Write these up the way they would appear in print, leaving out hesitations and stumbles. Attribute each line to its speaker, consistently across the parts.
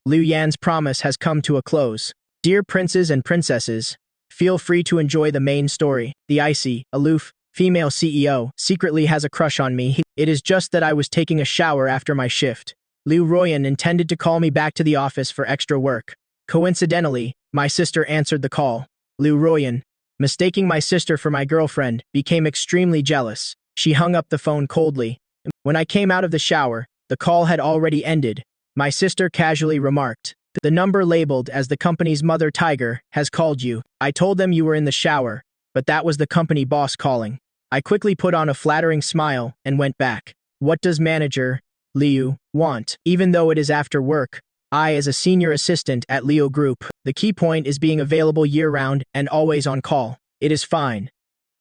Speaker 1: Liu Yan's promise has come to a close. Dear princes and princesses, feel free to enjoy the main story. The icy, aloof, female CEO secretly has a crush on me. It is just that I was taking a shower after my shift. Liu Ruoyan intended to call me back to the office for extra work. Coincidentally, my sister answered the call. Liu Ruoyan, mistaking my sister for my girlfriend, became extremely jealous. She hung up the phone coldly. When I came out of the shower, the call had already ended. My sister casually remarked, "The number labeled as the company's mother Tiger has called you. I told them you were in the shower, but that was the company boss calling." I quickly put on a flattering smile and went back. What does manager Liu want? Even though it is after work, I, as a senior assistant at Leo Group, the key point is being available year-round and always on call. It is fine.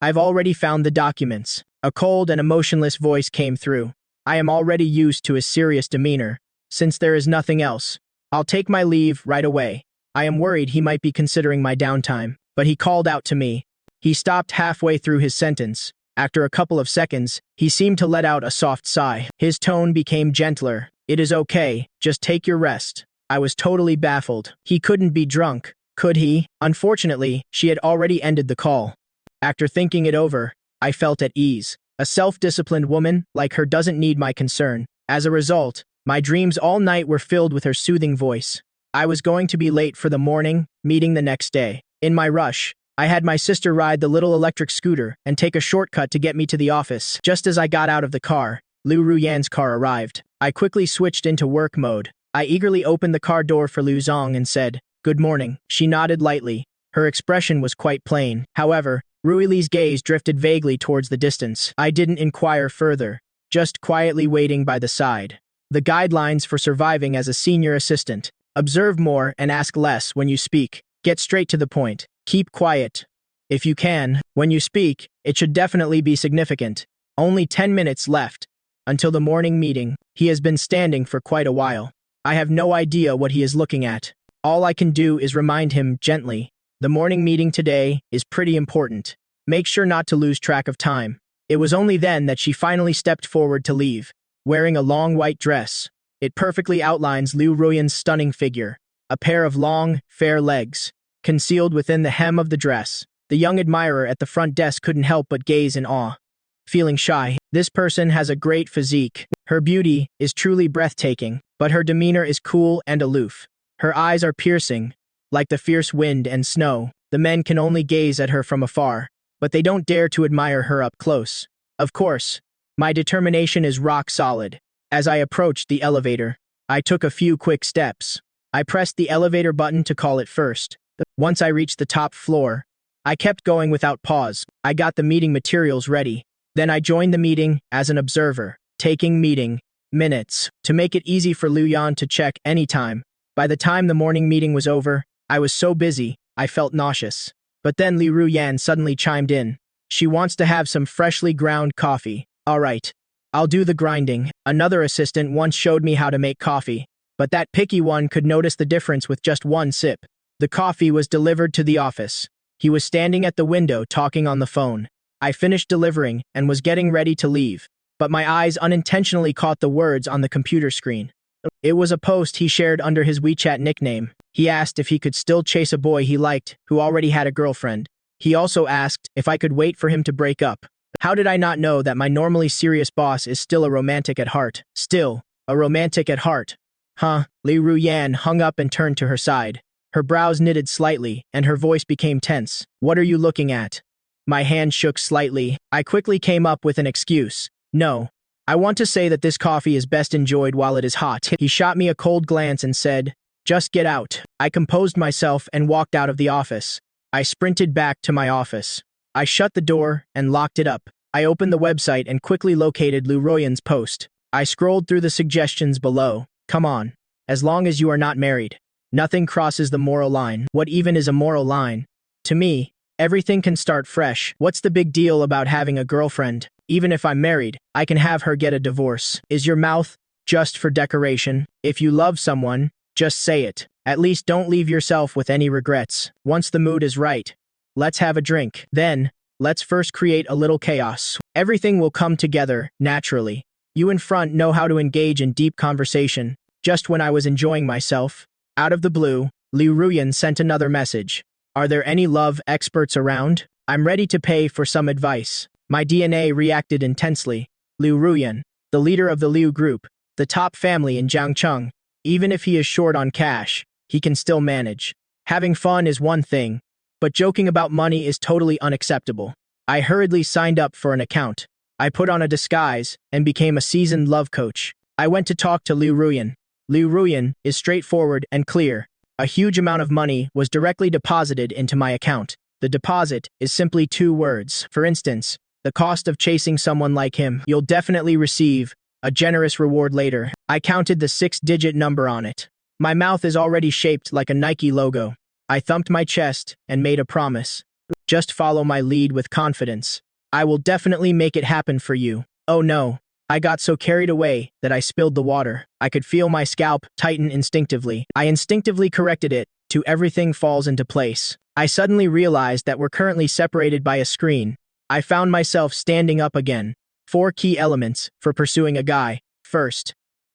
Speaker 1: I've already found the documents. A cold and emotionless voice came through. I am already used to his serious demeanor. Since there is nothing else, I'll take my leave right away. I am worried he might be considering my downtime, but he called out to me. He stopped halfway through his sentence. After a couple of seconds, he seemed to let out a soft sigh. His tone became gentler. "It is okay, just take your rest." I was totally baffled. He couldn't be drunk, could he? Unfortunately, she had already ended the call. After thinking it over, I felt at ease. A self-disciplined woman like her doesn't need my concern. As a result, my dreams all night were filled with her soothing voice. I was going to be late for the morning meeting the next day. In my rush, I had my sister ride the little electric scooter and take a shortcut to get me to the office. Just as I got out of the car, Liu Ruyan's car arrived. I quickly switched into work mode. I eagerly opened the car door for Liu Zong and said, "Good morning." She nodded lightly. Her expression was quite plain. However, Ruili's gaze drifted vaguely towards the distance. I didn't inquire further, just quietly waiting by the side. The guidelines for surviving as a senior assistant. Observe more and ask less when you speak. Get straight to the point. Keep quiet. If you can, when you speak, it should definitely be significant. Only 10 minutes left until the morning meeting. He has been standing for quite a while. I have no idea what he is looking at. All I can do is remind him gently. The morning meeting today is pretty important. Make sure not to lose track of time. It was only then that she finally stepped forward to leave, wearing a long white dress. It perfectly outlines Liu Ruoyan's stunning figure. A pair of long, fair legs, concealed within the hem of the dress. The young admirer at the front desk couldn't help but gaze in awe. Feeling shy, this person has a great physique. Her beauty is truly breathtaking, but her demeanor is cool and aloof. Her eyes are piercing, like the fierce wind and snow. The men can only gaze at her from afar, but they don't dare to admire her up close. Of course, my determination is rock solid. As I approached the elevator, I took a few quick steps. I pressed the elevator button to call it first. Once I reached the top floor, I kept going without pause. I got the meeting materials ready. Then I joined the meeting as an observer, taking meeting minutes to make it easy for Liu Yan to check anytime. By the time the morning meeting was over, I was so busy, I felt nauseous. But then Liu Ruyan suddenly chimed in. She wants to have some freshly ground coffee. All right, I'll do the grinding. Another assistant once showed me how to make coffee, but that picky one could notice the difference with just one sip. The coffee was delivered to the office. He was standing at the window talking on the phone. I finished delivering and was getting ready to leave, but my eyes unintentionally caught the words on the computer screen. It was a post he shared under his WeChat nickname. He asked if he could still chase a boy he liked, who already had a girlfriend. He also asked if I could wait for him to break up. How did I not know that my normally serious boss is still a romantic at heart? Still, a romantic at heart. Huh? Liu Ruyan hung up and turned to her side. Her brows knitted slightly, and her voice became tense. What are you looking at? My hand shook slightly. I quickly came up with an excuse. No. I want to say that this coffee is best enjoyed while it is hot. He shot me a cold glance and said, "Just get out." I composed myself and walked out of the office. I sprinted back to my office. I shut the door and locked it up. I opened the website and quickly located Liu Ruyan's post. I scrolled through the suggestions below. Come on. As long as you are not married, nothing crosses the moral line. What even is a moral line? To me, everything can start fresh. What's the big deal about having a girlfriend? Even if I'm married, I can have her get a divorce. Is your mouth just for decoration? If you love someone, just say it. At least don't leave yourself with any regrets. Once the mood is right, let's have a drink. Then, let's first create a little chaos. Everything will come together naturally. You in front know how to engage in deep conversation. Just when I was enjoying myself, Out of the blue, Liu Ruyan sent another message. Are there any love experts around? I'm ready to pay for some advice. My DNA reacted intensely. Liu Ruyan, the leader of the Liu Group, the top family in Jiangcheng. Even if he is short on cash, he can still manage. Having fun is one thing, but joking about money is totally unacceptable. I hurriedly signed up for an account. I put on a disguise and became a seasoned love coach. I went to talk to Liu Ruyan. Liu Ruyan is straightforward and clear. A huge amount of money was directly deposited into my account. The deposit is simply 2 words. For instance, the cost of chasing someone like him. You'll definitely receive a generous reward later. I counted the 6-digit number on it. My mouth is already shaped like a Nike logo. I thumped my chest and made a promise. Just follow my lead with confidence. I will definitely make it happen for you. Oh no. I got so carried away that I spilled the water. I could feel my scalp tighten instinctively. I instinctively corrected it to everything falls into place. I suddenly realized that we're currently separated by a screen. I found myself standing up again. 4 key elements for pursuing a guy. First,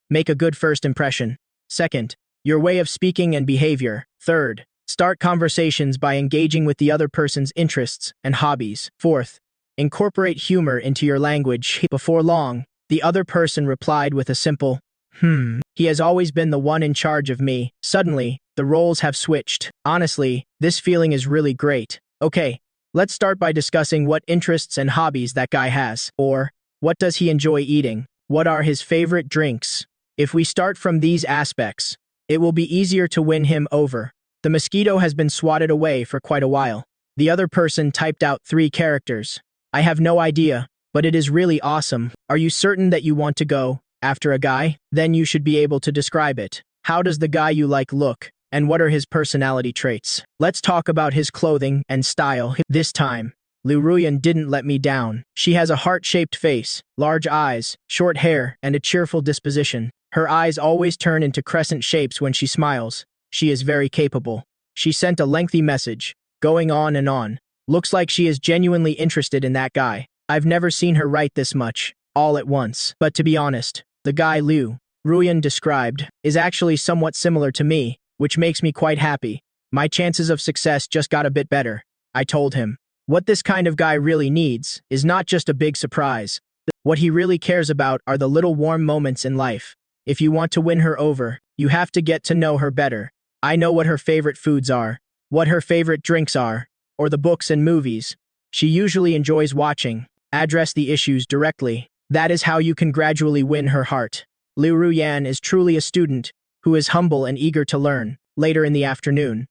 Speaker 1: make a good first impression. Second, your way of speaking and behavior. Third, start conversations by engaging with the other person's interests and hobbies. Fourth, incorporate humor into your language. Before long, the other person replied with a simple, He has always been the one in charge of me. Suddenly, the roles have switched. Honestly, this feeling is really great. Okay, let's start by discussing what interests and hobbies that guy has. Or, what does he enjoy eating? What are his favorite drinks? If we start from these aspects, it will be easier to win him over. The mosquito has been swatted away for quite a while. The other person typed out 3 characters. I have no idea, but it is really awesome. Are you certain that you want to go after a guy? Then you should be able to describe it. How does the guy you like look? And what are his personality traits? Let's talk about his clothing and style. This time, Liu Ruyan didn't let me down. She has a heart-shaped face, large eyes, short hair, and a cheerful disposition. Her eyes always turn into crescent shapes when she smiles. She is very capable. She sent a lengthy message, going on and on. Looks like she is genuinely interested in that guy. I've never seen her write this much, all at once. But to be honest, the guy Liu Ruyan described is actually somewhat similar to me, which makes me quite happy. My chances of success just got a bit better. I told him. What this kind of guy really needs is not just a big surprise. What he really cares about are the little warm moments in life. If you want to win her over, you have to get to know her better. I know what her favorite foods are, what her favorite drinks are, or the books and movies she usually enjoys watching. Address the issues directly. That is how you can gradually win her heart. Liu Ruyan is truly a student who is humble and eager to learn. Later in the afternoon,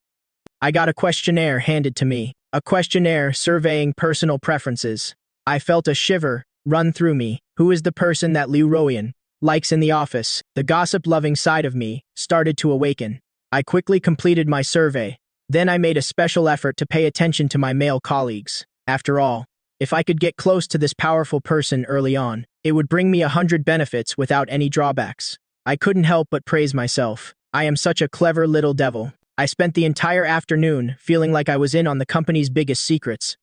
Speaker 1: I got a questionnaire handed to me. A questionnaire surveying personal preferences. I felt a shiver run through me. Who is the person that Liu Ruyan likes in the office? The gossip-loving side of me started to awaken. I quickly completed my survey. Then I made a special effort to pay attention to my male colleagues. After all, if I could get close to this powerful person early on, it would bring me 100 benefits without any drawbacks. I couldn't help but praise myself. I am such a clever little devil. I spent the entire afternoon feeling like I was in on the company's biggest secrets.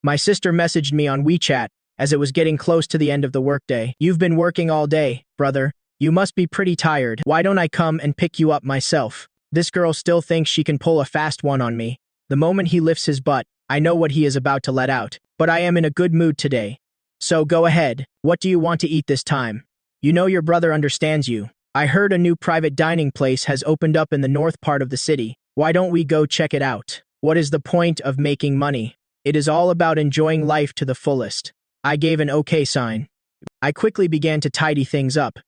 Speaker 1: My sister messaged me on WeChat as it was getting close to the end of the workday. You've been working all day, brother. You must be pretty tired. Why don't I come and pick you up myself? This girl still thinks she can pull a fast one on me. The moment he lifts his butt, I know what he is about to let out. But I am in a good mood today. So go ahead. What do you want to eat this time? You know your brother understands you. I heard a new private dining place has opened up in the north part of the city. Why don't we go check it out? What is the point of making money? It is all about enjoying life to the fullest. I gave an okay sign. I quickly began to tidy things up.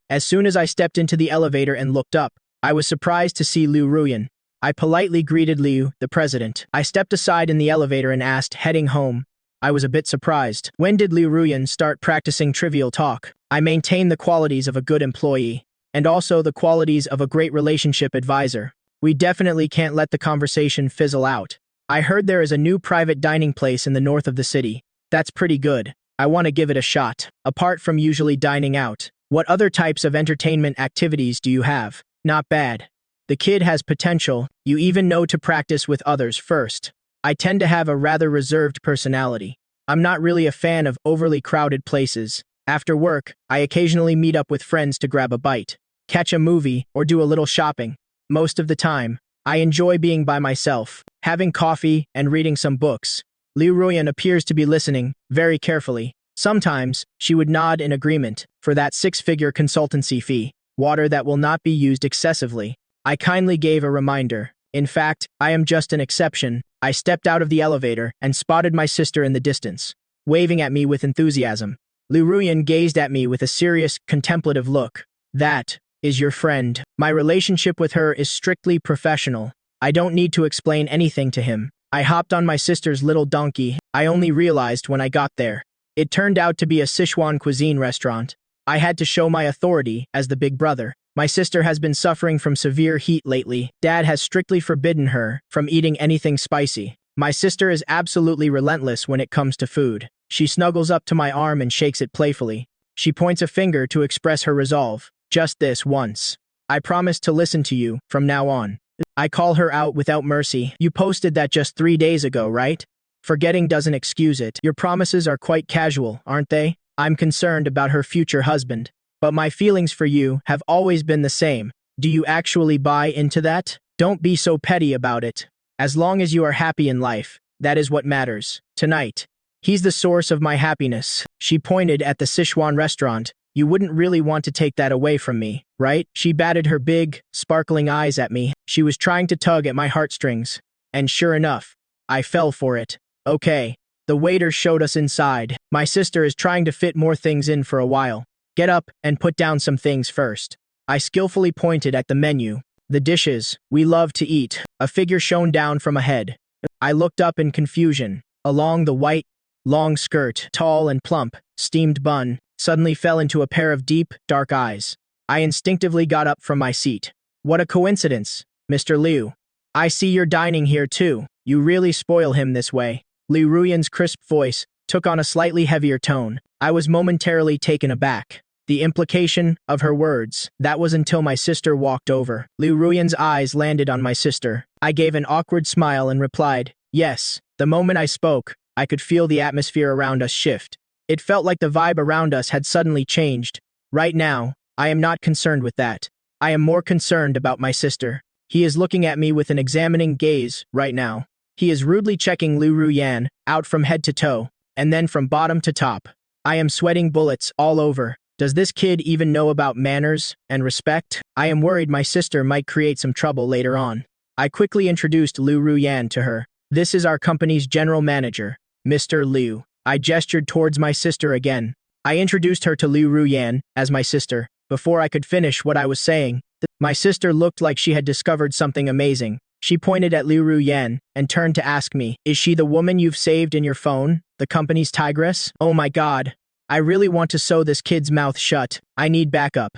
Speaker 1: As soon as I stepped into the elevator and looked up, I was surprised to see Liu Ruyan. I politely greeted Liu, the president. I stepped aside in the elevator and asked, heading home. I was a bit surprised. When did Liu Ruyan start practicing trivial talk? I maintain the qualities of a good employee, and also the qualities of a great relationship advisor. We definitely can't let the conversation fizzle out. I heard there is a new private dining place in the north of the city. That's pretty good. I want to give it a shot. Apart from usually dining out, what other types of entertainment activities do you have? Not bad. The kid has potential. You even know to practice with others first. I tend to have a rather reserved personality. I'm not really a fan of overly crowded places. After work, I occasionally meet up with friends to grab a bite, catch a movie, or do a little shopping. Most of the time, I enjoy being by myself, having coffee, and reading some books. Liu Ruyan appears to be listening, very carefully. Sometimes, she would nod in agreement, for that six-figure consultancy fee, water that will not be used excessively. I kindly gave a reminder. In fact, I am just an exception. I stepped out of the elevator and spotted my sister in the distance, waving at me with enthusiasm. Liu Ruyan gazed at me with a serious, contemplative look. That is your friend. My relationship with her is strictly professional. I don't need to explain anything to him. I hopped on my sister's little donkey. I only realized when I got there. It turned out to be a Sichuan cuisine restaurant. I had to show my authority as the big brother. My sister has been suffering from severe heat lately. Dad has strictly forbidden her from eating anything spicy. My sister is absolutely relentless when it comes to food. She snuggles up to my arm and shakes it playfully. She points a finger to express her resolve. Just this once. I promise to listen to you from now on. I call her out without mercy. You posted that just 3 days ago, right? Forgetting doesn't excuse it. Your promises are quite casual, aren't they? I'm concerned about her future husband. But my feelings for you have always been the same. Do you actually buy into that? Don't be so petty about it. As long as you are happy in life, that is what matters. Tonight, he's the source of my happiness. She pointed at the Sichuan restaurant. You wouldn't really want to take that away from me, right? She batted her big, sparkling eyes at me. She was trying to tug at my heartstrings. And sure enough, I fell for it. Okay. The waiter showed us inside. My sister is trying to fit more things in for a while. Get up and put down some things first. I skillfully pointed at the menu. The dishes we love to eat. A figure shone down from ahead. I looked up in confusion. Along the white, long skirt, tall and plump, steamed bun, suddenly fell into a pair of deep, dark eyes. I instinctively got up from my seat. What a coincidence, Mr. Liu. I see you're dining here too. You really spoil him this way. Liu Ruyan's crisp voice took on a slightly heavier tone. I was momentarily taken aback. The implication of her words, that was until my sister walked over. Liu Ruyan's eyes landed on my sister. I gave an awkward smile and replied, yes. The moment I spoke, I could feel the atmosphere around us shift. It felt like the vibe around us had suddenly changed. Right now, I am not concerned with that. I am more concerned about my sister. He is looking at me with an examining gaze right now. He is rudely checking Liu Ruyan out from head to toe, and then from bottom to top. I am sweating bullets all over. Does this kid even know about manners and respect? I am worried my sister might create some trouble later on. I quickly introduced Liu Ruyan to her. This is our company's general manager, Mr. Liu. I gestured towards my sister again. I introduced her to Liu Ruyan as my sister. Before I could finish what I was saying, my sister looked like she had discovered something amazing. She pointed at Liu Ruyan and turned to ask me, is she the woman you've saved in your phone, the company's tigress? Oh my god. I really want to sew this kid's mouth shut. I need backup.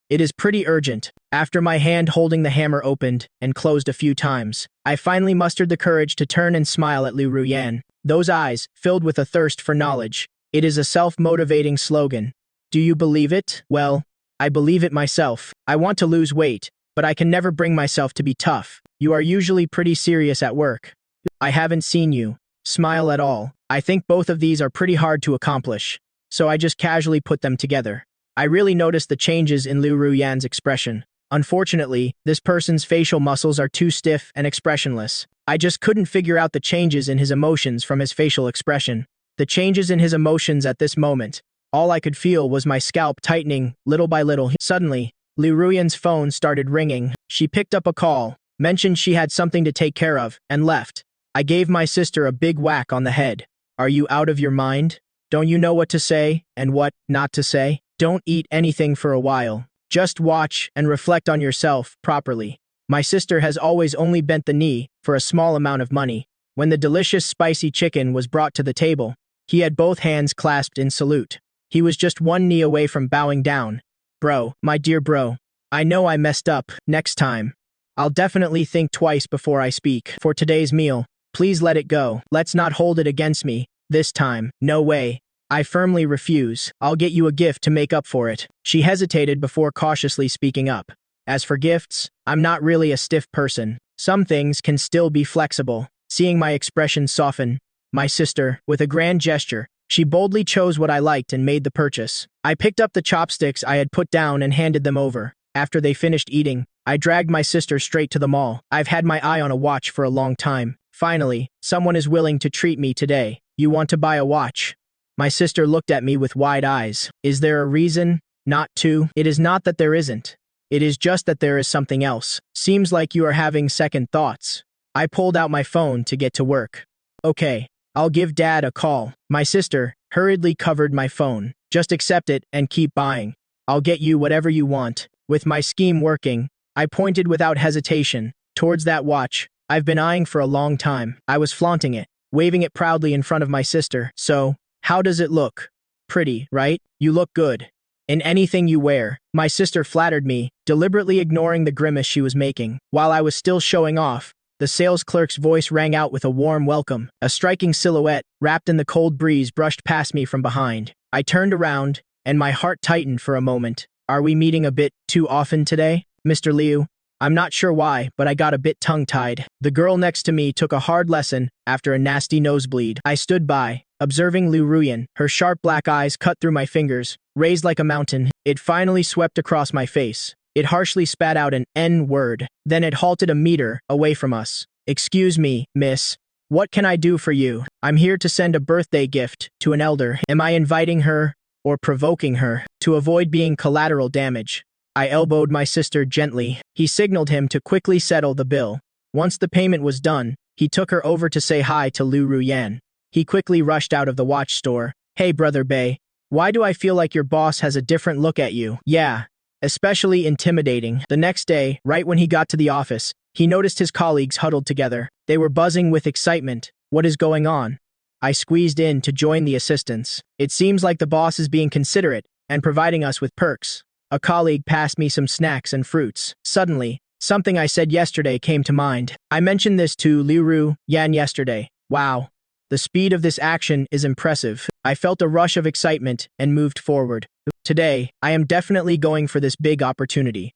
Speaker 1: It is pretty urgent. After my hand holding the hammer opened and closed a few times, I finally mustered the courage to turn and smile at Liu Ruyan. Those eyes, filled with a thirst for knowledge. It is a self-motivating slogan. Do you believe it? Well, I believe it myself. I want to lose weight, but I can never bring myself to be tough. You are usually pretty serious at work. I haven't seen you smile at all. I think both of these are pretty hard to accomplish, so I just casually put them together. I really noticed the changes in Liu Ruyan's expression. Unfortunately, this person's facial muscles are too stiff and expressionless. I just couldn't figure out the changes in his emotions from his facial expression. The changes in his emotions at this moment. All I could feel was my scalp tightening, little by little. Suddenly, Liu Ruyan's phone started ringing. She picked up a call, mentioned she had something to take care of, and left. I gave my sister a big whack on the head. Are you out of your mind? Don't you know what to say and what not to say? Don't eat anything for a while. Just watch and reflect on yourself properly. My sister has always only bent the knee for a small amount of money. When the delicious spicy chicken was brought to the table, he had both hands clasped in salute. He was just one knee away from bowing down. Bro, my dear bro, I know I messed up. Next time, I'll definitely think twice before I speak. For today's meal, please let it go. Let's not hold it against me. This time, no way. I firmly refuse. I'll get you a gift to make up for it. She hesitated before cautiously speaking up. As for gifts, I'm not really a stiff person. Some things can still be flexible. Seeing my expression soften, my sister, with a grand gesture, She boldly chose what I liked and made the purchase. I picked up the chopsticks I had put down and handed them over. After they finished eating, I dragged my sister straight to the mall. I've had my eye on a watch for a long time. Finally, someone is willing to treat me today. You want to buy a watch? My sister looked at me with wide eyes. Is there a reason not to? It is not that there isn't. It is just that there is something else. Seems like you are having second thoughts. I pulled out my phone to get to work. Okay, I'll give Dad a call. My sister hurriedly covered my phone. Just accept it and keep buying. I'll get you whatever you want. With my scheme working, I pointed without hesitation towards that watch I've been eyeing for a long time. I was flaunting it, waving it proudly in front of my sister. So, how does it look? Pretty, right? You look good. In anything you wear. My sister flattered me, deliberately ignoring the grimace she was making. While I was still showing off, the sales clerk's voice rang out with a warm welcome. A striking silhouette, wrapped in the cold breeze, brushed past me from behind. I turned around, and my heart tightened for a moment. Are we meeting a bit too often today, Mr. Liu? I'm not sure why, but I got a bit tongue-tied. The girl next to me took a hard lesson after a nasty nosebleed. I stood by, observing Liu Ruyan. Her sharp black eyes cut through my fingers, raised like a mountain. It finally swept across my face. It harshly spat out an N-word. Then it halted a meter away from us. Excuse me, miss. What can I do for you? I'm here to send a birthday gift to an elder. Am I inviting her or provoking her? To avoid being collateral damage, I elbowed my sister gently. He signaled him to quickly settle the bill. Once the payment was done, he took her over to say hi to Liu Ruyan. He quickly rushed out of the watch store. Hey, Brother Bei. Why do I feel like your boss has a different look at you? Yeah, especially intimidating. The next day, right when he got to the office, he noticed his colleagues huddled together. They were buzzing with excitement. What is going on? I squeezed in to join the assistants. It seems like the boss is being considerate and providing us with perks. A colleague passed me some snacks and fruits. Suddenly, something I said yesterday came to mind. I mentioned this to Liu Ruyan yesterday. Wow. The speed of this action is impressive. I felt a rush of excitement and moved forward. Today, I am definitely going for this big opportunity.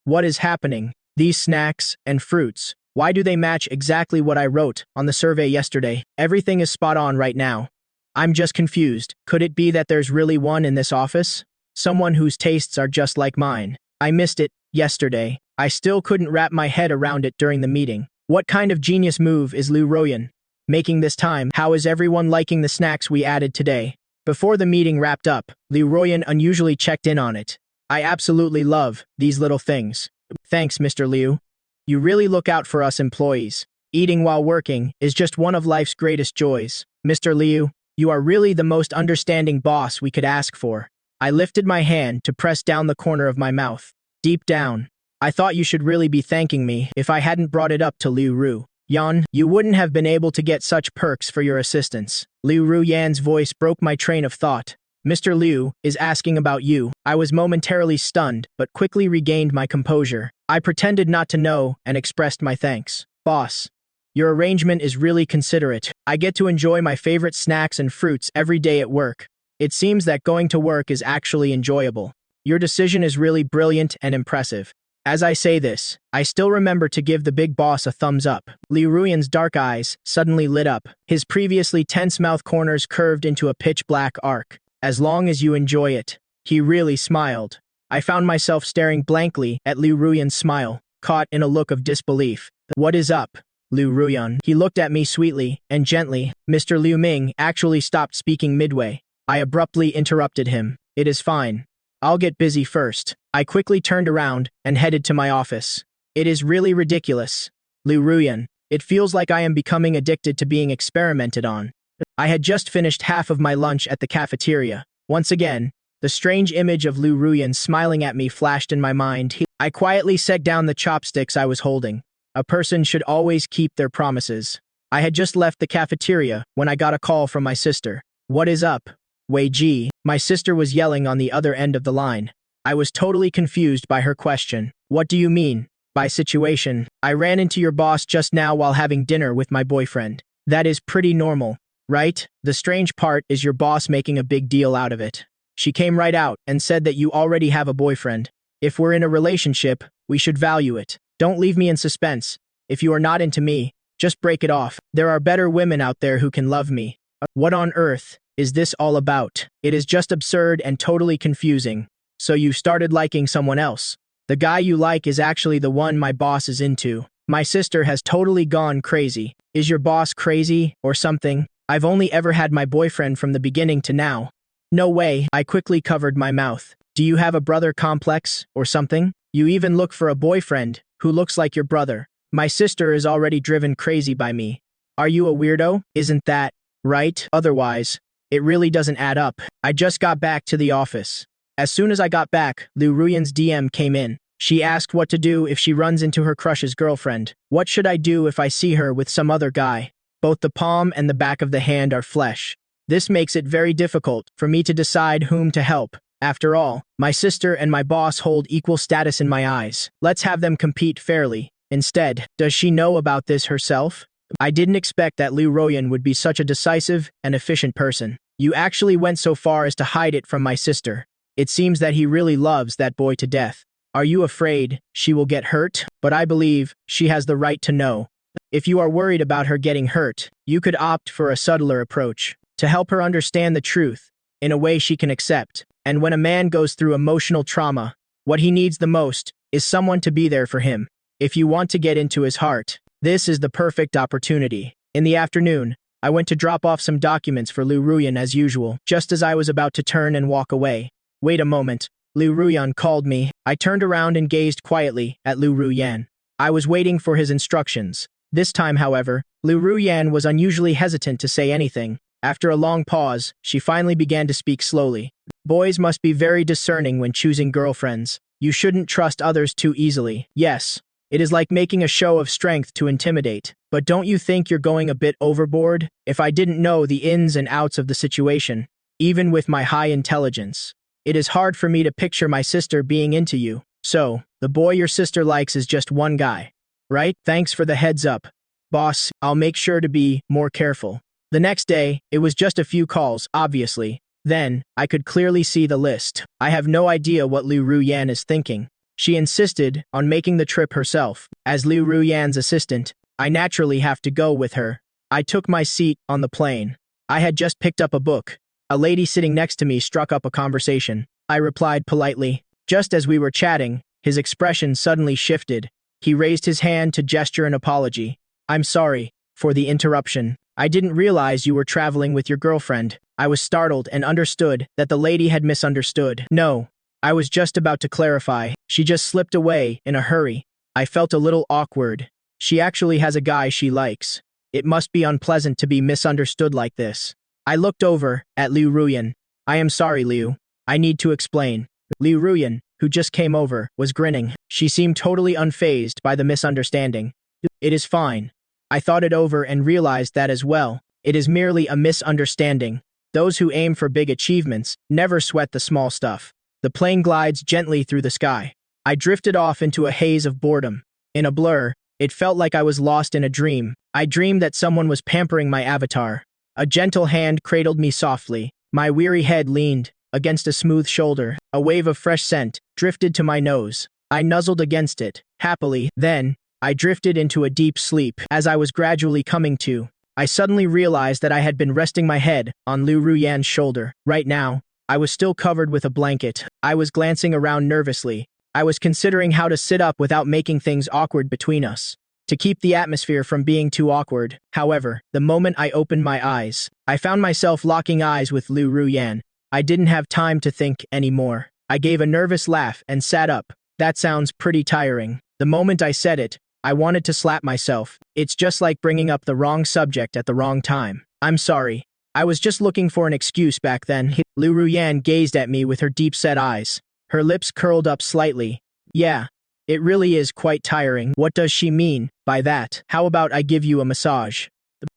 Speaker 1: What is happening? These snacks and fruits. Why do they match exactly what I wrote on the survey yesterday? Everything is spot on right now. I'm just confused. Could it be that there's really one in this office? Someone whose tastes are just like mine. I missed it yesterday. I still couldn't wrap my head around it during the meeting. What kind of genius move is Liu Ruyan making this time? How is everyone liking the snacks we added today? Before the meeting wrapped up, Liu Ruyan unusually checked in on it. I absolutely love these little things. Thanks, Mr. Liu. You really look out for us employees. Eating while working is just one of life's greatest joys. Mr. Liu, you are really the most understanding boss we could ask for. I lifted my hand to press down the corner of my mouth. Deep down, I thought you should really be thanking me if I hadn't brought it up to Liu Ruyan. You wouldn't have been able to get such perks for your assistance. Liu Ruyan's voice broke my train of thought. Mr. Liu is asking about you. I was momentarily stunned, but quickly regained my composure. I pretended not to know and expressed my thanks. Boss, your arrangement is really considerate. I get to enjoy my favorite snacks and fruits every day at work. It seems that going to work is actually enjoyable. Your decision is really brilliant and impressive. As I say this, I still remember to give the big boss a thumbs up. Liu Ruyan's dark eyes suddenly lit up. His previously tense mouth corners curved into a pitch-black arc. As long as you enjoy it. He really smiled. I found myself staring blankly at Liu Ruyan's smile, caught in a look of disbelief. What is up, Liu Ruyan? He looked at me sweetly and gently. Mr. Liu Ming actually stopped speaking midway. I abruptly interrupted him. It is fine. I'll get busy first. I quickly turned around and headed to my office. It is really ridiculous. Liu Ruyan, it feels like I am becoming addicted to being experimented on. I had just finished half of my lunch at the cafeteria. Once again, the strange image of Liu Ruyan smiling at me flashed in my mind. I quietly set down the chopsticks I was holding. A person should always keep their promises. I had just left the cafeteria when I got a call from my sister. What is up, Wei Ji? My sister was yelling on the other end of the line. I was totally confused by her question. What do you mean by situation? I ran into your boss just now while having dinner with my boyfriend. That is pretty normal, right? The strange part is your boss making a big deal out of it. She came right out and said that you already have a boyfriend. If we're in a relationship, we should value it. Don't leave me in suspense. If you are not into me, just break it off. There are better women out there who can love me. What on earth is this all about? It is just absurd and totally confusing. So you started liking someone else. The guy you like is actually the one my boss is into. My sister has totally gone crazy. Is your boss crazy or something? I've only ever had my boyfriend from the beginning to now. No way, I quickly covered my mouth. Do you have a brother complex or something? You even look for a boyfriend who looks like your brother. My sister is already driven crazy by me. Are you a weirdo? Isn't that right? Otherwise, it really doesn't add up. I just got back to the office. As soon as I got back, Liu Ruyan's DM came in. She asked what to do if she runs into her crush's girlfriend. What should I do if I see her with some other guy? Both the palm and the back of the hand are flesh. This makes it very difficult for me to decide whom to help. After all, my sister and my boss hold equal status in my eyes. Let's have them compete fairly. Instead, does she know about this herself? I didn't expect that Liu Ruyan would be such a decisive and efficient person. You actually went so far as to hide it from my sister. It seems that he really loves that boy to death. Are you afraid she will get hurt? But I believe she has the right to know. If you are worried about her getting hurt, you could opt for a subtler approach to help her understand the truth in a way she can accept. And when a man goes through emotional trauma, what he needs the most is someone to be there for him. If you want to get into his heart, this is the perfect opportunity. In the afternoon, I went to drop off some documents for Liu Ruyan as usual. Just as I was about to turn and walk away, wait a moment, Liu Ruyan called me. I turned around and gazed quietly at Liu Ruyan. I was waiting for his instructions. This time, however, Liu Ruyan was unusually hesitant to say anything. After a long pause, she finally began to speak slowly. Boys must be very discerning when choosing girlfriends. You shouldn't trust others too easily. Yes, it is like making a show of strength to intimidate. But don't you think you're going a bit overboard? If I didn't know the ins and outs of the situation, even with my high intelligence, it is hard for me to picture my sister being into you. So, the boy your sister likes is just one guy, right? Thanks for the heads up. Boss, I'll make sure to be more careful. The next day, it was just a few calls, obviously. Then, I could clearly see the list. I have no idea what Liu Ruyan is thinking. She insisted on making the trip herself. As Liu Ruyan's assistant, I naturally have to go with her. I took my seat on the plane. I had just picked up a book. A lady sitting next to me struck up a conversation. I replied politely. Just as we were chatting, his expression suddenly shifted. He raised his hand to gesture an apology. I'm sorry for the interruption. I didn't realize you were traveling with your girlfriend. I was startled and understood that the lady had misunderstood. No, I was just about to clarify. She just slipped away in a hurry. I felt a little awkward. She actually has a guy she likes. It must be unpleasant to be misunderstood like this. I looked over at Liu Ruyan. I am sorry, Liu. I need to explain. Liu Ruyan, who just came over, was grinning. She seemed totally unfazed by the misunderstanding. It is fine. I thought it over and realized that as well. It is merely a misunderstanding. Those who aim for big achievements never sweat the small stuff. The plane glides gently through the sky. I drifted off into a haze of boredom. In a blur, it felt like I was lost in a dream. I dreamed that someone was pampering my avatar. A gentle hand cradled me softly. My weary head leaned against a smooth shoulder. A wave of fresh scent drifted to my nose. I nuzzled against it, happily. Then, I drifted into a deep sleep. As I was gradually coming to, I suddenly realized that I had been resting my head on Liu Ruyan's shoulder. Right now, I was still covered with a blanket. I was glancing around nervously. I was considering how to sit up without making things awkward between us, to keep the atmosphere from being too awkward. However, the moment I opened my eyes, I found myself locking eyes with Liu Ruyan. I didn't have time to think anymore. I gave a nervous laugh and sat up. That sounds pretty tiring. The moment I said it, I wanted to slap myself. It's just like bringing up the wrong subject at the wrong time. I'm sorry. I was just looking for an excuse back then. Liu Ruyan gazed at me with her deep-set eyes. Her lips curled up slightly. Yeah, it really is quite tiring. What does she mean by that? How about I give you a massage?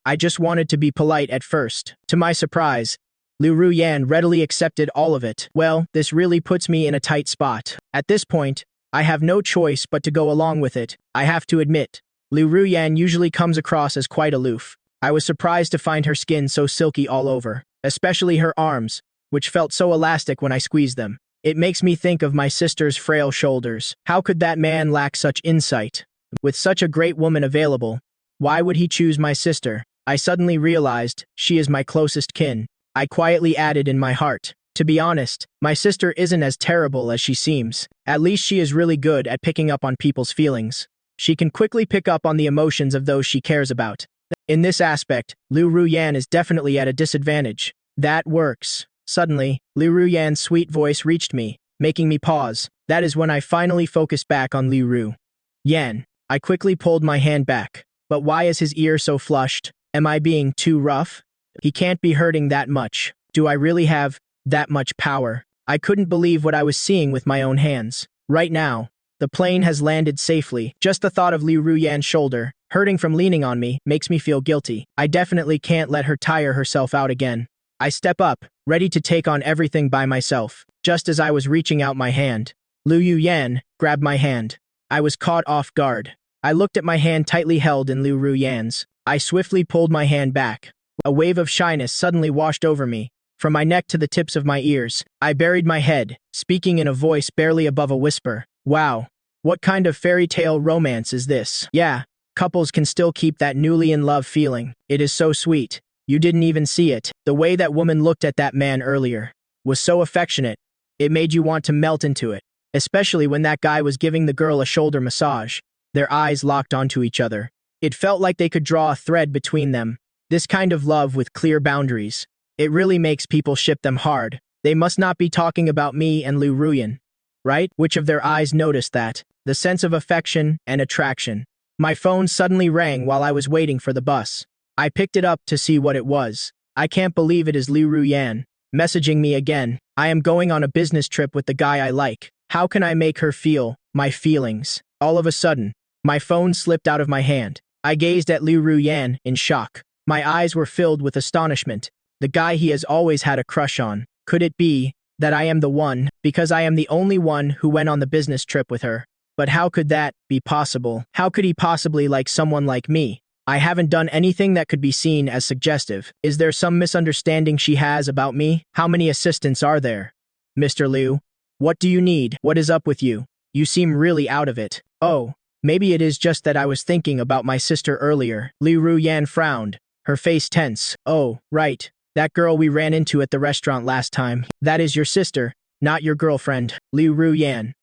Speaker 1: I just wanted to be polite at first. To my surprise, Liu Ruyan readily accepted all of it. Well, this really puts me in a tight spot. At this point, I have no choice but to go along with it. I have to admit, Liu Ruyan usually comes across as quite aloof. I was surprised to find her skin so silky all over, especially her arms, which felt so elastic when I squeezed them. It makes me think of my sister's frail shoulders. How could that man lack such insight? With such a great woman available, why would he choose my sister? I suddenly realized she is my closest kin. I quietly added in my heart. To be honest, my sister isn't as terrible as she seems. At least she is really good at picking up on people's feelings. She can quickly pick up on the emotions of those she cares about. In this aspect, Liu Ruyan is definitely at a disadvantage. That works. Suddenly, Liu Ruyan's sweet voice reached me, making me pause. That is when I finally focused back on Liu Ruyan. I quickly pulled my hand back. But why is his ear so flushed? Am I being too rough? He can't be hurting that much. Do I really have that much power? I couldn't believe what I was seeing with my own hands. Right now, the plane has landed safely. Just the thought of Liu Ruyan's shoulder, hurting from leaning on me, makes me feel guilty. I definitely can't let her tire herself out again. I step up, ready to take on everything by myself. Just as I was reaching out my hand, Liu Yuyan grabbed my hand. I was caught off guard. I looked at my hand tightly held in Liu Ruyan's. I swiftly pulled my hand back. A wave of shyness suddenly washed over me. From my neck to the tips of my ears, I buried my head, speaking in a voice barely above a whisper. Wow. What kind of fairy tale romance is this? Yeah, couples can still keep that newly in love feeling. It is so sweet. You didn't even see it. The way that woman looked at that man earlier was so affectionate. It made you want to melt into it, especially when that guy was giving the girl a shoulder massage. Their eyes locked onto each other. It felt like they could draw a thread between them. This kind of love with clear boundaries. It really makes people ship them hard. They must not be talking about me and Liu Ruyan, right? Which of their eyes noticed that? The sense of affection and attraction. My phone suddenly rang while I was waiting for the bus. I picked it up to see what it was. I can't believe it is Liu Ruyan messaging me again. I am going on a business trip with the guy I like. How can I make her feel my feelings? All of a sudden, my phone slipped out of my hand. I gazed at Liu Ruyan in shock. My eyes were filled with astonishment. The guy he has always had a crush on. Could it be that I am the one, because I am the only one who went on the business trip with her? But how could that be possible? How could he possibly like someone like me? I haven't done anything that could be seen as suggestive. Is there some misunderstanding she has about me? How many assistants are there? Mr. Liu, what do you need? What is up with you? You seem really out of it. Oh, maybe it is just that I was thinking about my sister earlier. Liu Ruyan frowned, her face tense. Oh, right. That girl we ran into at the restaurant last time. That is your sister, not your girlfriend. Liu Ruyan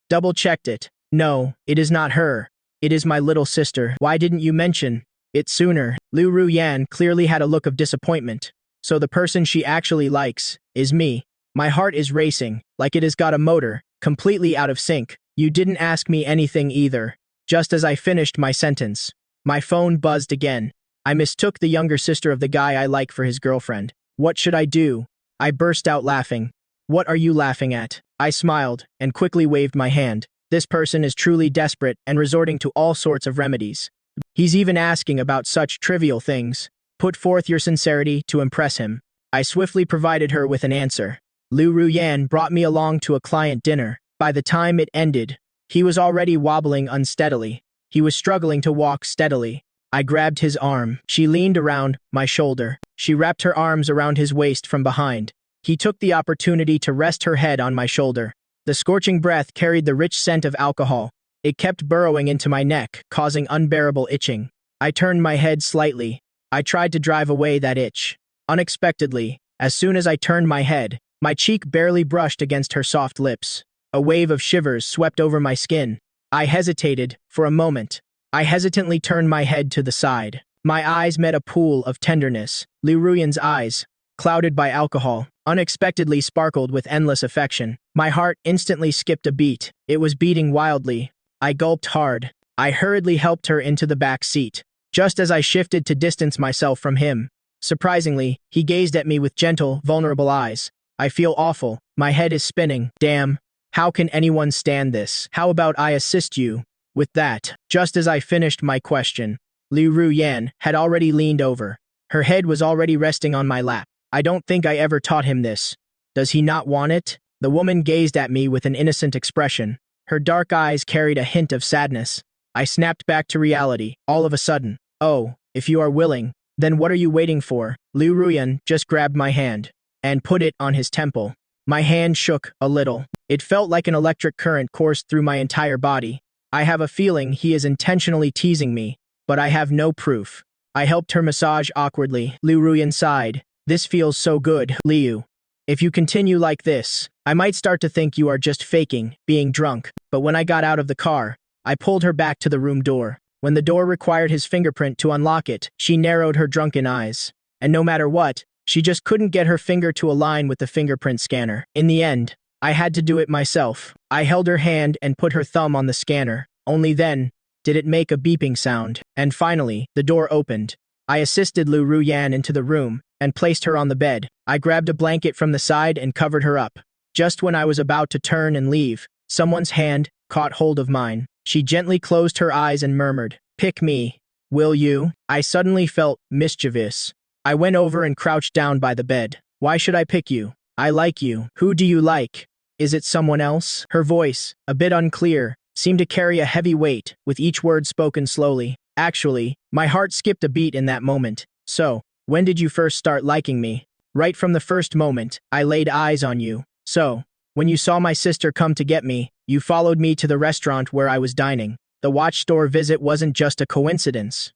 Speaker 1: double-checked it. No, it is not her. It is my little sister. Why didn't you mention it sooner? Liu Ruyan clearly had a look of disappointment. So the person she actually likes is me. My heart is racing, like it has got a motor, completely out of sync. You didn't ask me anything either. Just as I finished my sentence, my phone buzzed again. I mistook the younger sister of the guy I like for his girlfriend. What should I do? I burst out laughing. What are you laughing at? I smiled and quickly waved my hand. This person is truly desperate and resorting to all sorts of remedies. He's even asking about such trivial things. Put forth your sincerity to impress him. I swiftly provided her with an answer. Liu Ruyan brought me along to a client dinner. By the time it ended, he was already wobbling unsteadily. He was struggling to walk steadily. I grabbed his arm. She leaned around my shoulder. She wrapped her arms around his waist from behind. He took the opportunity to rest her head on my shoulder. The scorching breath carried the rich scent of alcohol. It kept burrowing into my neck, causing unbearable itching. I turned my head slightly. I tried to drive away that itch. Unexpectedly, as soon as I turned my head, my cheek barely brushed against her soft lips. A wave of shivers swept over my skin. I hesitated for a moment. I hesitantly turned my head to the side. My eyes met a pool of tenderness. Liu Ruyan's eyes, clouded by alcohol, unexpectedly sparkled with endless affection. My heart instantly skipped a beat. It was beating wildly. I gulped hard. I hurriedly helped her into the back seat. Just as I shifted to distance myself from him, surprisingly, he gazed at me with gentle, vulnerable eyes. I feel awful. My head is spinning. Damn. How can anyone stand this? How about I assist you with that? Just as I finished my question, Liu Ruyan had already leaned over. Her head was already resting on my lap. I don't think I ever taught him this. Does he not want it? The woman gazed at me with an innocent expression. Her dark eyes carried a hint of sadness. I snapped back to reality, all of a sudden. Oh, if you are willing, then what are you waiting for? Liu Ruyan just grabbed my hand and put it on his temple. My hand shook a little. It felt like an electric current coursed through my entire body. I have a feeling he is intentionally teasing me, but I have no proof. I helped her massage awkwardly. Liu Ruyan sighed. This feels so good, Liu. If you continue like this, I might start to think you are just faking, being drunk. But when I got out of the car, I pulled her back to the room door. When the door required his fingerprint to unlock it, she narrowed her drunken eyes. And no matter what, she just couldn't get her finger to align with the fingerprint scanner. In the end, I had to do it myself. I held her hand and put her thumb on the scanner. Only then did it make a beeping sound. And finally, the door opened. I assisted Lu Ruyan into the room and placed her on the bed. I grabbed a blanket from the side and covered her up. Just when I was about to turn and leave, someone's hand caught hold of mine. She gently closed her eyes and murmured, "Pick me, will you?" I suddenly felt mischievous. I went over and crouched down by the bed. "Why should I pick you? I like you. Who do you like? Is it someone else?" Her voice, a bit unclear, seemed to carry a heavy weight, with each word spoken slowly. Actually, my heart skipped a beat in that moment. "So, when did you first start liking me?" "Right from the first moment I laid eyes on you. So, when you saw my sister come to get me, you followed me to the restaurant where I was dining. The watch store visit wasn't just a coincidence,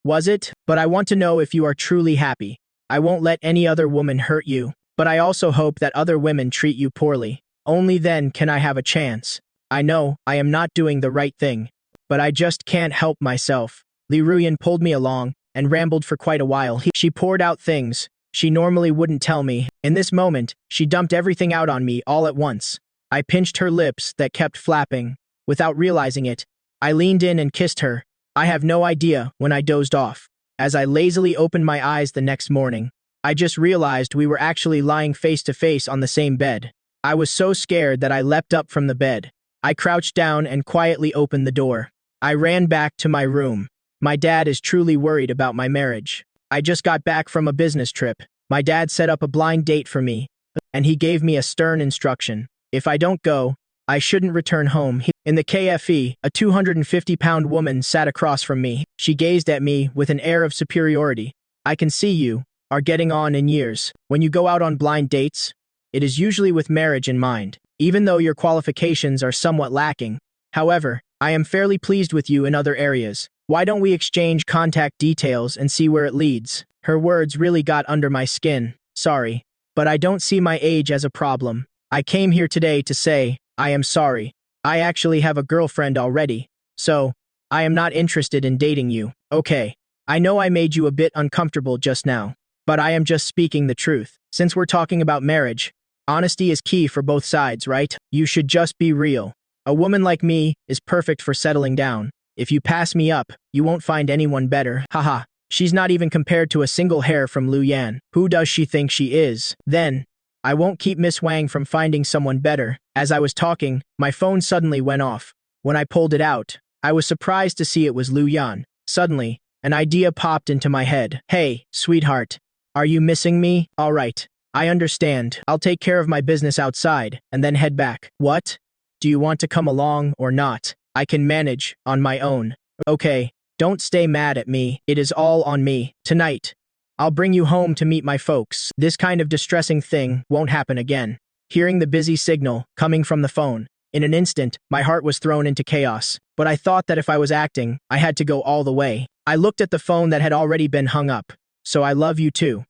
Speaker 1: was it? But I want to know if you are truly happy. I won't let any other woman hurt you, but I also hope that other women treat you poorly. Only then can I have a chance. I know I am not doing the right thing, but I just can't help myself." Li Ruyan pulled me along and rambled for quite a while. She poured out things she normally wouldn't tell me. In this moment, she dumped everything out on me all at once. I pinched her lips that kept flapping. Without realizing it, I leaned in and kissed her. I have no idea when I dozed off. As I lazily opened my eyes the next morning, I just realized we were actually lying face to face on the same bed. I was so scared that I leapt up from the bed. I crouched down and quietly opened the door. I ran back to my room. My dad is truly worried about my marriage. I just got back from a business trip. My dad set up a blind date for me, and he gave me a stern instruction. If I don't go, I shouldn't return home. In the KFE, a 250-pound woman sat across from me. She gazed at me with an air of superiority. "I can see you are getting on in years. When you go out on blind dates, it is usually with marriage in mind, even though your qualifications are somewhat lacking. However, I am fairly pleased with you in other areas. Why don't we exchange contact details and see where it leads?" Her words really got under my skin. "Sorry, but I don't see my age as a problem. I came here today to say, I am sorry. I actually have a girlfriend already, so I am not interested in dating you." "Okay, I know I made you a bit uncomfortable just now, but I am just speaking the truth. Since we're talking about marriage, honesty is key for both sides, right? You should just be real. A woman like me is perfect for settling down. If you pass me up, you won't find anyone better. Haha. She's not even compared to a single hair from Lu Yan. Who does she think she is? Then, I won't keep Miss Wang from finding someone better." As I was talking, my phone suddenly went off. When I pulled it out, I was surprised to see it was Lu Yan. Suddenly, an idea popped into my head. "Hey, sweetheart, are you missing me? All right, I understand. I'll take care of my business outside and then head back." "What? Do you want to come along or not? I can manage on my own." "Okay, don't stay mad at me. It is all on me. Tonight, I'll bring you home to meet my folks. This kind of distressing thing won't happen again." Hearing the busy signal coming from the phone, in an instant, my heart was thrown into chaos. But I thought that if I was acting, I had to go all the way. I looked at the phone that had already been hung up. "So I love you too."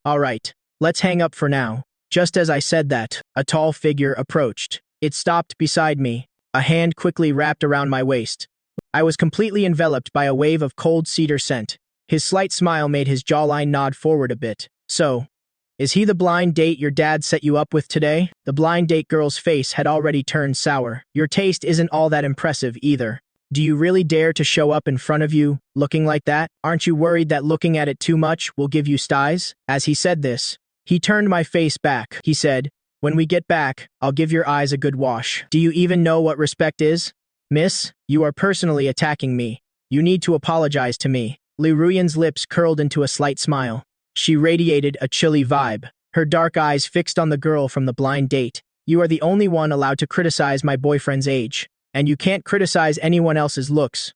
Speaker 1: "All right, let's hang up for now." Just as I said that, a tall figure approached. It stopped beside me. A hand quickly wrapped around my waist. I was completely enveloped by a wave of cold cedar scent. His slight smile made his jawline nod forward a bit. "So, is he the blind date your dad set you up with today?" The blind date girl's face had already turned sour. "Your taste isn't all that impressive either. Do you really dare to show up in front of you, looking like that? Aren't you worried that looking at it too much will give you styes?" As he said this, he turned my face back. He said, "When we get back, I'll give your eyes a good wash. Do you even know what respect is? Miss, you are personally attacking me. You need to apologize to me." Li Ruyan's lips curled into a slight smile. She radiated a chilly vibe, her dark eyes fixed on the girl from the blind date. "You are the only one allowed to criticize my boyfriend's age, and you can't criticize anyone else's looks."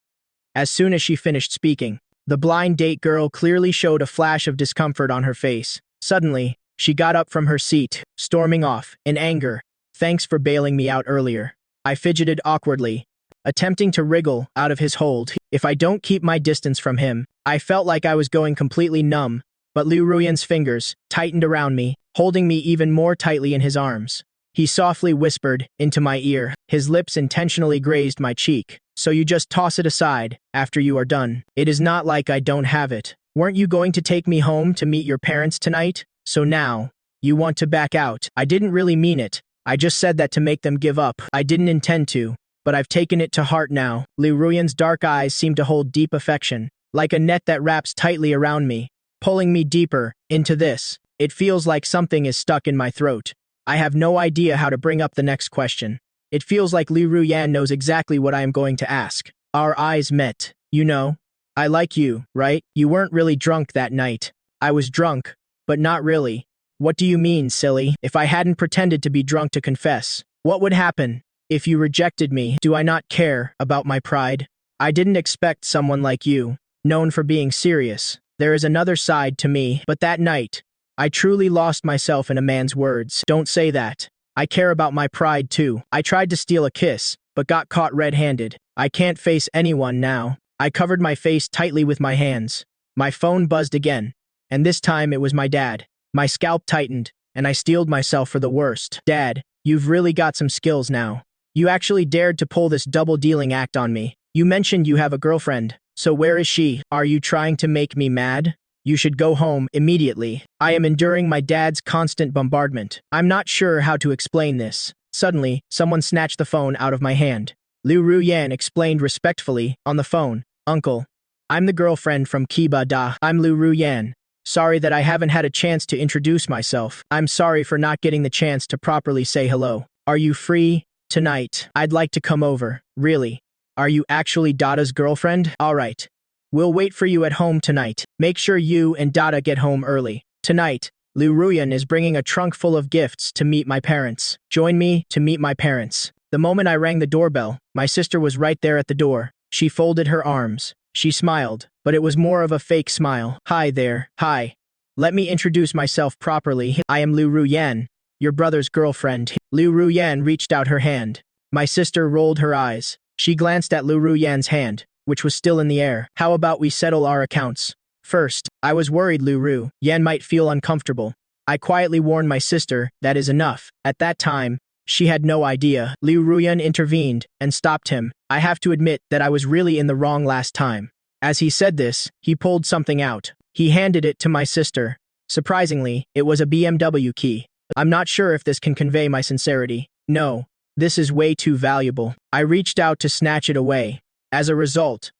Speaker 1: As soon as she finished speaking, the blind date girl clearly showed a flash of discomfort on her face. Suddenly, she got up from her seat, storming off, in anger. "Thanks for bailing me out earlier." I fidgeted awkwardly, attempting to wriggle out of his hold. If I don't keep my distance from him, I felt like I was going completely numb, but Liu Ruyan's fingers tightened around me, holding me even more tightly in his arms. He softly whispered into my ear. His lips intentionally grazed my cheek. So you just toss it aside after you are done. It is not like I don't have it. Weren't you going to take me home to meet your parents tonight? So now, you want to back out. I didn't really mean it. I just said that to make them give up. I didn't intend to, but I've taken it to heart now. Liu Ruyan's dark eyes seem to hold deep affection, like a net that wraps tightly around me, pulling me deeper into this. It feels like something is stuck in my throat. I have no idea how to bring up the next question. It feels like Liu Ruyan knows exactly what I am going to ask. Our eyes met. You know, I like you, right? You weren't really drunk that night. I was drunk, but not really. What do you mean, silly? If I hadn't pretended to be drunk to confess, what would happen? If you rejected me, do I not care about my pride? I didn't expect someone like you, known for being serious. There is another side to me, but that night, I truly lost myself in a man's words. Don't say that. I care about my pride too. I tried to steal a kiss, but got caught red-handed. I can't face anyone now. I covered my face tightly with my hands. My phone buzzed again, and this time it was my dad. My scalp tightened, and I steeled myself for the worst. Dad, you've really got some skills now. You actually dared to pull this double-dealing act on me. You mentioned you have a girlfriend, so where is she? Are you trying to make me mad? You should go home immediately. I am enduring my dad's constant bombardment. I'm not sure how to explain this. Suddenly, someone snatched the phone out of my hand. Liu Ruyan explained respectfully on the phone. Uncle, I'm the girlfriend from Kiba Da. I'm Liu Ruyan. Sorry that I haven't had a chance to introduce myself. I'm sorry for not getting the chance to properly say hello. Are you free tonight? I'd like to come over. Really? Are you actually Dada's girlfriend? All right. We'll wait for you at home tonight. Make sure you and Dada get home early. Tonight, Liu Ruyan is bringing a trunk full of gifts to meet my parents. Join me to meet my parents. The moment I rang the doorbell, my sister was right there at the door. She folded her arms. She smiled, but it was more of a fake smile. Hi there. Hi. Let me introduce myself properly. I am Liu Ruyan, your brother's girlfriend. Liu Ruyan reached out her hand. My sister rolled her eyes. She glanced at Liu Ruyan's hand, which was still in the air. How about we settle our accounts? First, I was worried Liu Ruyan might feel uncomfortable. I quietly warned my sister that is enough. At that time, she had no idea. Liu Ruyan intervened and stopped him. I have to admit that I was really in the wrong last time. As he said this, he pulled something out. He handed it to my sister. Surprisingly, it was a BMW key. I'm not sure if this can convey my sincerity. No, this is way too valuable. I reached out to snatch it away. As a result,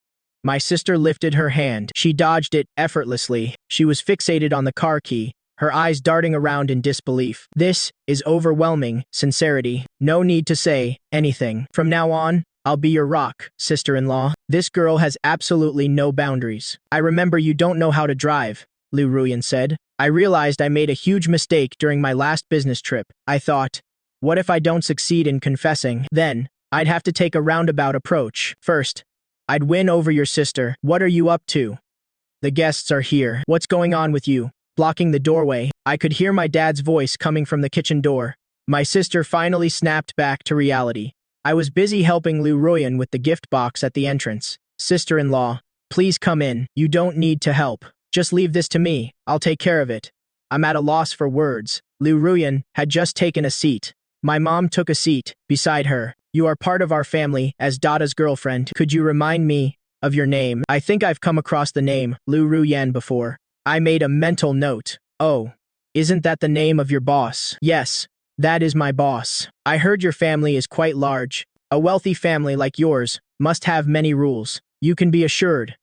Speaker 1: my sister lifted her hand. She dodged it effortlessly. She was fixated on the car key, her eyes darting around in disbelief. This is overwhelming sincerity. No need to say anything. From now on, I'll be your rock, sister-in-law. This girl has absolutely no boundaries. I remember you don't know how to drive, Liu Ruyan said. I realized I made a huge mistake during my last business trip. I thought, what if I don't succeed in confessing? Then, I'd have to take a roundabout approach. First, I'd win over your sister. What are you up to? The guests are here. What's going on with you? Blocking the doorway, I could hear my dad's voice coming from the kitchen door. My sister finally snapped back to reality. I was busy helping Liu Ruyan with the gift box at the entrance. Sister-in-law, please come in. You don't need to help. Just leave this to me. I'll take care of it. I'm at a loss for words. Liu Ruyan had just taken a seat. My mom took a seat beside her. You are part of our family as Dada's girlfriend. Could you remind me of your name? I think I've come across the name Liu Ruyan before. I made a mental note. Oh, isn't that the name of your boss? Yes, that is my boss. I heard your family is quite large. A wealthy family like yours must have many rules. You can be assured.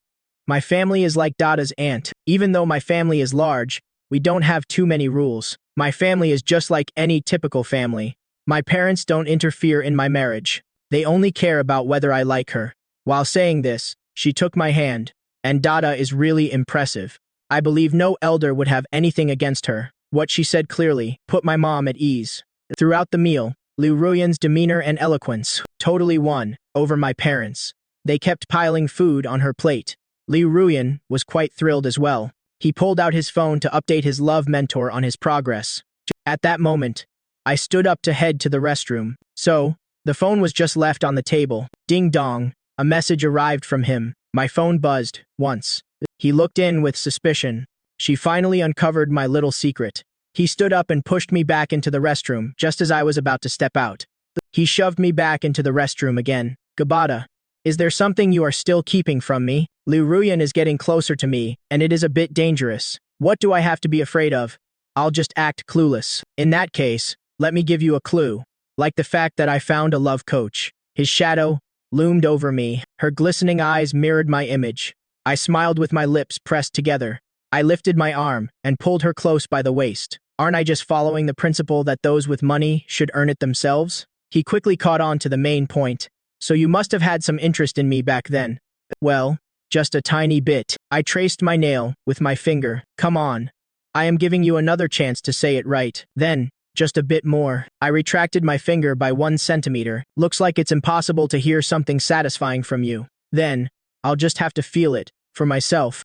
Speaker 1: My family is like Dada's aunt. Even though my family is large, we don't have too many rules. My family is just like any typical family. My parents don't interfere in my marriage. They only care about whether I like her. While saying this, she took my hand, and Dada is really impressive. I believe no elder would have anything against her. What she said clearly put my mom at ease. Throughout the meal, Liu Ruyan's demeanor and eloquence totally won over my parents. They kept piling food on her plate. Liu Ruyan was quite thrilled as well. He pulled out his phone to update his love mentor on his progress. At that moment, I stood up to head to the restroom. So, the phone was just left on the table. Ding dong, a message arrived from him. My phone buzzed once. He looked in with suspicion. She finally uncovered my little secret. He stood up and pushed me back into the restroom just as I was about to step out. He shoved me back into the restroom again. Gabata, is there something you are still keeping from me? Liu Ruyan is getting closer to me, and it is a bit dangerous. What do I have to be afraid of? I'll just act clueless. In that case, let me give you a clue. Like the fact that I found a love coach. His shadow loomed over me. Her glistening eyes mirrored my image. I smiled with my lips pressed together. I lifted my arm and pulled her close by the waist. Aren't I just following the principle that those with money should earn it themselves? He quickly caught on to the main point. So you must have had some interest in me back then. Well, just a tiny bit. I traced my nail with my finger. Come on. I am giving you another chance to say it right. Then, just a bit more. I retracted my finger by 1 centimeter. Looks like it's impossible to hear something satisfying from you. Then, I'll just have to feel it for myself.